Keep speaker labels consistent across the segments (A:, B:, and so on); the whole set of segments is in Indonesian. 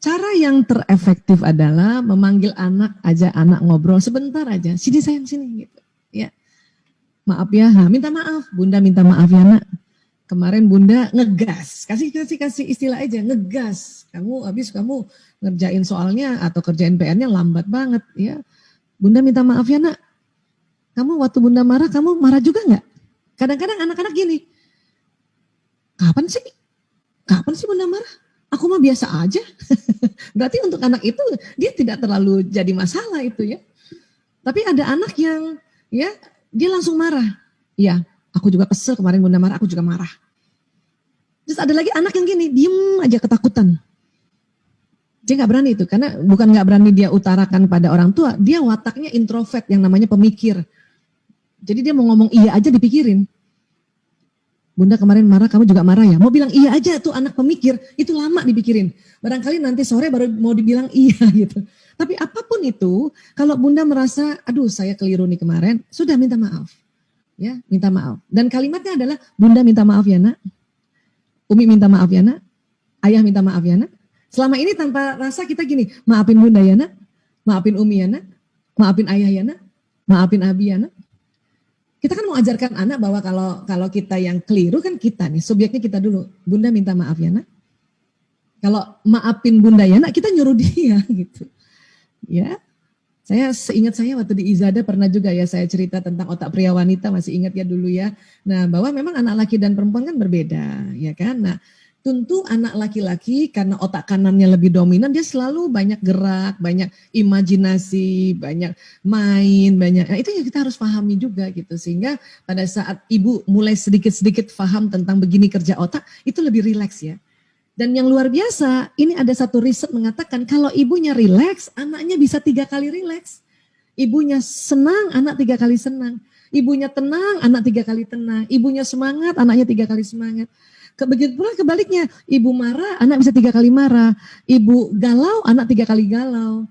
A: Cara yang terefektif adalah memanggil anak, ajak anak ngobrol sebentar aja. Sini sayang, sini gitu. Ya. Maaf ya, minta maaf. Bunda minta maaf ya nak. Kemarin Bunda ngegas. Kasih istilah aja, ngegas. Kamu ngerjain soalnya atau kerjain PR-nya lambat banget ya. Bunda minta maaf ya nak. Kamu waktu Bunda marah, kamu marah juga nggak? Kadang-kadang anak-anak gini. Kapan sih Bunda marah? Aku mah biasa aja. Berarti untuk anak itu dia tidak terlalu jadi masalah itu ya. Tapi ada anak yang ya dia langsung marah. Ya, aku juga kesel kemarin Bunda marah, aku juga marah. Terus ada lagi anak yang gini, diem aja ketakutan. Dia nggak berani itu, karena bukan nggak berani dia utarakan pada orang tua, dia wataknya introvert yang namanya pemikir. Jadi dia mau ngomong iya aja dipikirin. Bunda kemarin marah, kamu juga marah ya? Mau bilang iya aja tuh anak pemikir, itu lama dipikirin. Barangkali nanti sore baru mau dibilang iya gitu. Tapi apapun itu, kalau Bunda merasa, aduh saya keliru nih kemarin, sudah minta maaf. Ya, minta maaf. Dan kalimatnya adalah, Bunda minta maaf ya nak. Umi minta maaf ya nak. Ayah minta maaf ya nak. Selama ini tanpa rasa kita gini, maafin Bunda ya nak. Maafin Umi ya nak. Maafin ayah ya nak. Maafin Abi ya nak. Kita kan mau ajarkan anak bahwa kalau kita yang keliru kan kita nih, subjeknya kita dulu. Bunda minta maaf ya nak. Kalau maafin Bunda ya nak, kita nyuruh dia gitu. Ya, seingat saya waktu di Izada pernah juga ya saya cerita tentang otak pria wanita, masih ingat ya dulu ya. Nah, bahwa memang anak laki dan perempuan kan berbeda, ya kan. Nah, tentu anak laki-laki karena otak kanannya lebih dominan, dia selalu banyak gerak, banyak imajinasi, banyak main, banyak. Nah, itu yang kita harus pahami juga gitu. Sehingga pada saat ibu mulai sedikit-sedikit paham tentang begini kerja otak, itu lebih rileks ya. Dan yang luar biasa, ini ada satu riset mengatakan kalau ibunya rileks, anaknya bisa 3 kali rileks. Ibunya senang, anak 3 kali senang. Ibunya tenang, anak 3 kali tenang. Ibunya semangat, anaknya 3 kali semangat. Begitu pula kebaliknya, ibu marah, anak bisa 3 kali marah. Ibu galau, anak 3 kali galau.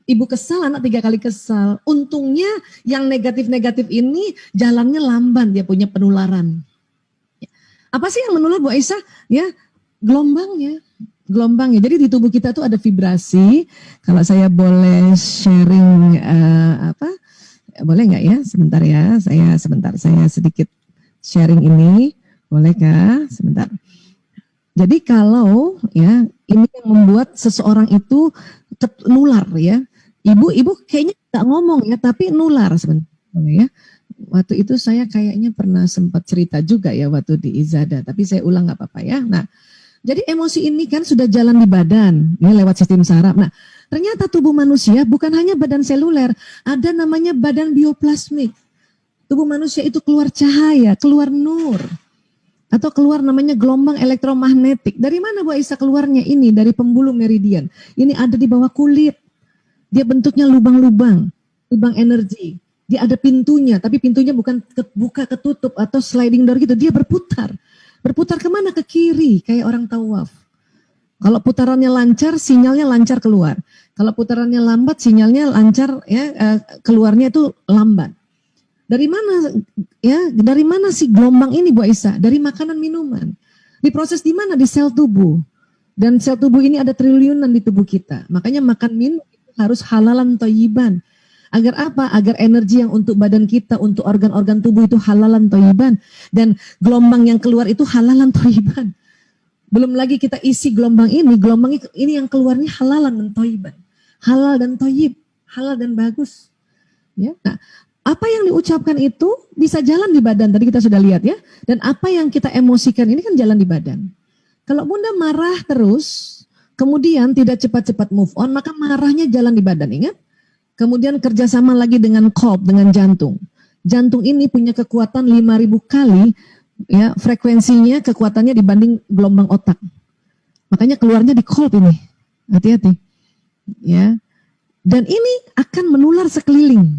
A: Ibu kesal, anak 3 kali kesal. Untungnya yang negatif-negatif ini jalannya lamban, dia punya penularan. Apa sih yang menular Bu Aisyah? Ya, gelombangnya. Jadi di tubuh kita tuh ada vibrasi. Kalau saya boleh sharing boleh nggak ya? Saya sedikit sharing ini. Bolehkah? Sebentar. Jadi kalau ya ini yang membuat seseorang itu nular ya. Ibu kayaknya nggak ngomong ya, tapi nular sebentar. Boleh ya? Waktu itu saya kayaknya pernah sempat cerita juga ya waktu di Izada, tapi saya ulang nggak apa-apa ya. Nah, jadi emosi ini kan sudah jalan di badan, ya lewat sistem saraf. Nah, ternyata tubuh manusia bukan hanya badan seluler, ada namanya badan bioplasmik. Tubuh manusia itu keluar cahaya, keluar nur. Atau keluar namanya gelombang elektromagnetik. Dari mana Bu Aisyah keluarnya ini? Dari pembuluh meridian. Ini ada di bawah kulit. Dia bentuknya lubang-lubang, lubang energi. Dia ada pintunya, tapi pintunya bukan buka ketutup atau sliding door gitu. Dia berputar. Berputar kemana? Ke kiri, kayak orang tawaf. Kalau putarannya lancar, sinyalnya lancar keluar. Kalau putarannya lambat, sinyalnya lancar, ya keluarnya itu lambat. Dari mana ya? Dari mana sih gelombang ini Bu Aisyah? Dari makanan minuman. Diproses di mana? Di sel tubuh. Dan sel tubuh ini ada triliunan di tubuh kita. Makanya makan minum harus halalan thayyiban. Agar apa? Agar energi yang untuk badan kita, untuk organ-organ tubuh itu halalan thayyiban. Dan gelombang yang keluar itu halalan thayyiban. Belum lagi kita isi gelombang ini yang keluarnya halalan dan thayyiban. Halal dan thayyib, halal dan bagus. Ya. Nah, apa yang diucapkan itu bisa jalan di badan, tadi kita sudah lihat ya. Dan apa yang kita emosikan ini kan jalan di badan. Kalau Bunda marah terus, kemudian tidak cepat-cepat move on, maka marahnya jalan di badan, ingat? Kemudian kerjasama lagi dengan kolb, dengan jantung. Jantung ini punya kekuatan 5.000 kali, ya frekuensinya, kekuatannya dibanding gelombang otak. Makanya keluarnya di kolb ini, hati-hati. Ya, dan ini akan menular sekeliling,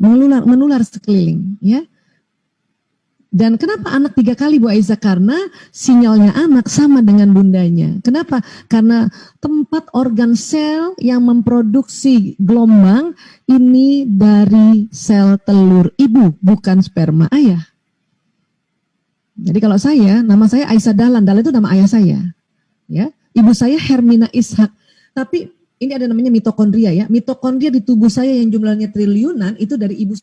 A: menular sekeliling. Ya. Dan kenapa anak 3 kali Bu Aisyah? Karena sinyalnya anak sama dengan bundanya. Kenapa? Karena tempat organ sel yang memproduksi gelombang ini dari sel telur ibu, bukan sperma ayah. Jadi kalau saya, nama saya Aisyah Dahlan, Dahlan itu nama ayah saya. Ya, ibu saya Hermina Ishak. Tapi ini ada namanya mitokondria ya. Mitokondria di tubuh saya yang jumlahnya triliunan itu dari ibu.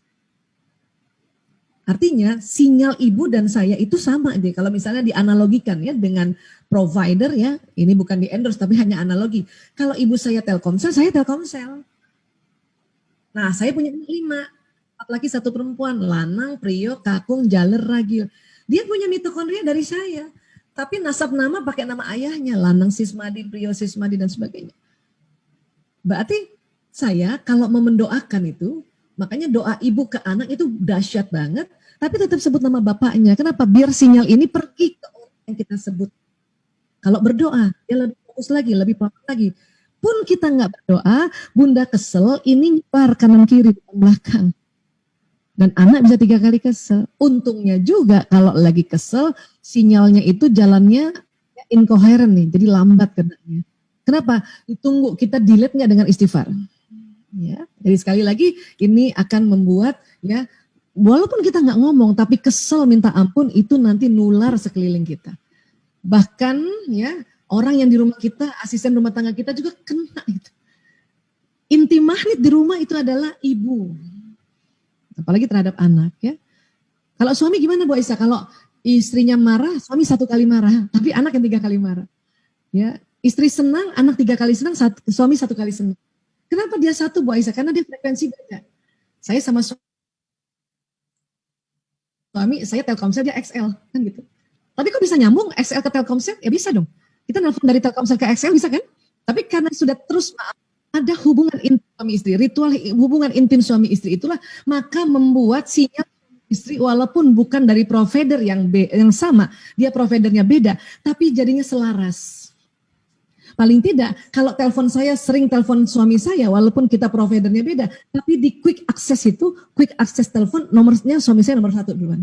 A: Artinya sinyal ibu dan saya itu sama deh. Kalau misalnya dianalogikan ya dengan provider ya, ini bukan di endorse tapi hanya analogi. Kalau ibu saya Telkomsel, saya Telkomsel. Nah, saya punya 5, 4 laki 1 perempuan, lanang, prio, kakung, jaler, ragil. Dia punya mitokondria dari saya. Tapi nasab nama pakai nama ayahnya, lanang Sismadi, prio Sismadi dan sebagainya. Berarti saya kalau mau mendoakan itu, makanya doa ibu ke anak itu dahsyat banget, tapi tetap sebut nama bapaknya. Kenapa? Biar sinyal ini pergi ke orang yang kita sebut. Kalau berdoa, dia lebih fokus lagi, lebih paham lagi. Pun kita nggak berdoa, bunda kesel, ini nyebar kanan kiri, depan belakang. Dan anak bisa 3 kali kesel. Untungnya juga kalau lagi kesel, sinyalnya itu jalannya incoherent nih, jadi lambat kenanya. Kenapa? Ditunggu, kita delete nggak dengan istighfar. Ya, jadi sekali lagi ini akan membuat ya walaupun kita nggak ngomong tapi kesel minta ampun itu nanti nular sekeliling kita. Bahkan ya orang yang di rumah kita, asisten rumah tangga kita juga kena itu. Inti magnet di rumah itu adalah ibu. Apalagi terhadap anak ya. Kalau suami gimana Bu Aisyah? Kalau istrinya marah, suami 1 kali marah, tapi anak yang 3 kali marah. Ya, istri senang, anak 3 kali senang, suami 1 kali senang. Kenapa dia 1 Bu Aisyah? Karena dia frekuensi beda. Saya sama suami, saya Telkomsel, dia XL. Kan gitu. Tapi kok bisa nyambung XL ke Telkomsel? Ya bisa dong. Kita nelfon dari Telkomsel ke XL bisa kan? Tapi karena sudah terus ada hubungan intim suami istri, ritual hubungan intim suami istri itulah, maka membuat sinyal istri walaupun bukan dari provider yang sama, dia providernya beda, tapi jadinya selaras. Paling tidak, kalau telepon saya sering telepon suami saya, walaupun kita providernya beda, tapi di quick access itu, quick access telepon, nomornya suami saya nomor 1 duluan.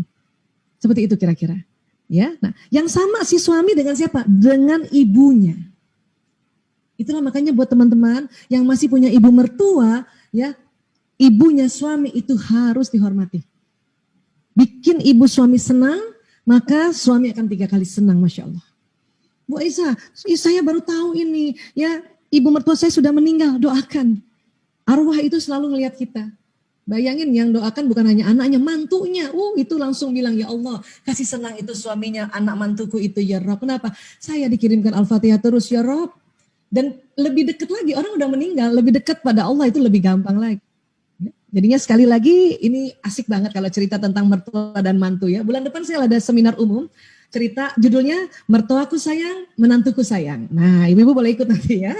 A: Seperti itu kira-kira. Ya, nah, yang sama si suami dengan siapa? Dengan ibunya. Itulah makanya buat teman-teman yang masih punya ibu mertua, ya, ibunya suami itu harus dihormati. Bikin ibu suami senang, maka suami akan 3 kali senang, Masya Allah. Bu Aisyah, saya baru tahu ini, ya ibu mertua saya sudah meninggal, doakan. Arwah itu selalu ngelihat kita. Bayangin yang doakan bukan hanya anaknya, mantunya. Itu langsung bilang, ya Allah, kasih senang itu suaminya, anak mantuku itu ya Rob. Kenapa? Saya dikirimkan Al-Fatihah terus ya Rob. Dan lebih dekat lagi, orang udah meninggal, lebih dekat pada Allah itu lebih gampang lagi. Jadinya sekali lagi ini asik banget kalau cerita tentang mertua dan mantu ya. Bulan depan saya ada seminar umum. Cerita judulnya mertuaku sayang, menantuku sayang. Nah, ibu-ibu boleh ikut nanti ya.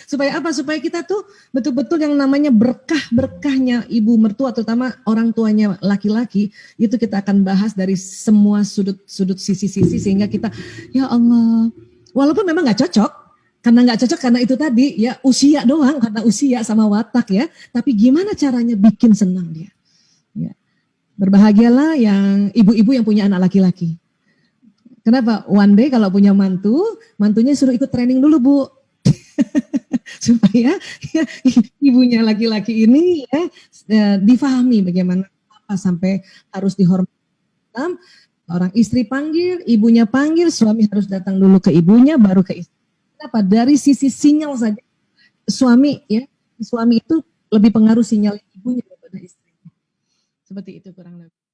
A: Supaya apa? Supaya kita tuh betul-betul yang namanya berkah-berkahnya ibu mertua, terutama orang tuanya laki-laki, itu kita akan bahas dari semua sudut-sudut sisi-sisi sehingga kita, ya Allah, walaupun memang nggak cocok, karena itu tadi ya usia doang, karena usia sama watak ya. Tapi gimana caranya bikin senang dia? Ya. Berbahagialah yang ibu-ibu yang punya anak laki-laki. Kenapa? One day kalau punya mantunya suruh ikut training dulu Bu. Supaya ya, ibunya laki-laki ini ya, difahami bagaimana sampai harus dihormati. Orang istri panggil, ibunya panggil, suami harus datang dulu ke ibunya, baru ke istri. Kenapa? Dari sisi sinyal saja, suami itu lebih pengaruh sinyal ibunya daripada istrinya. Seperti itu kurang lebih.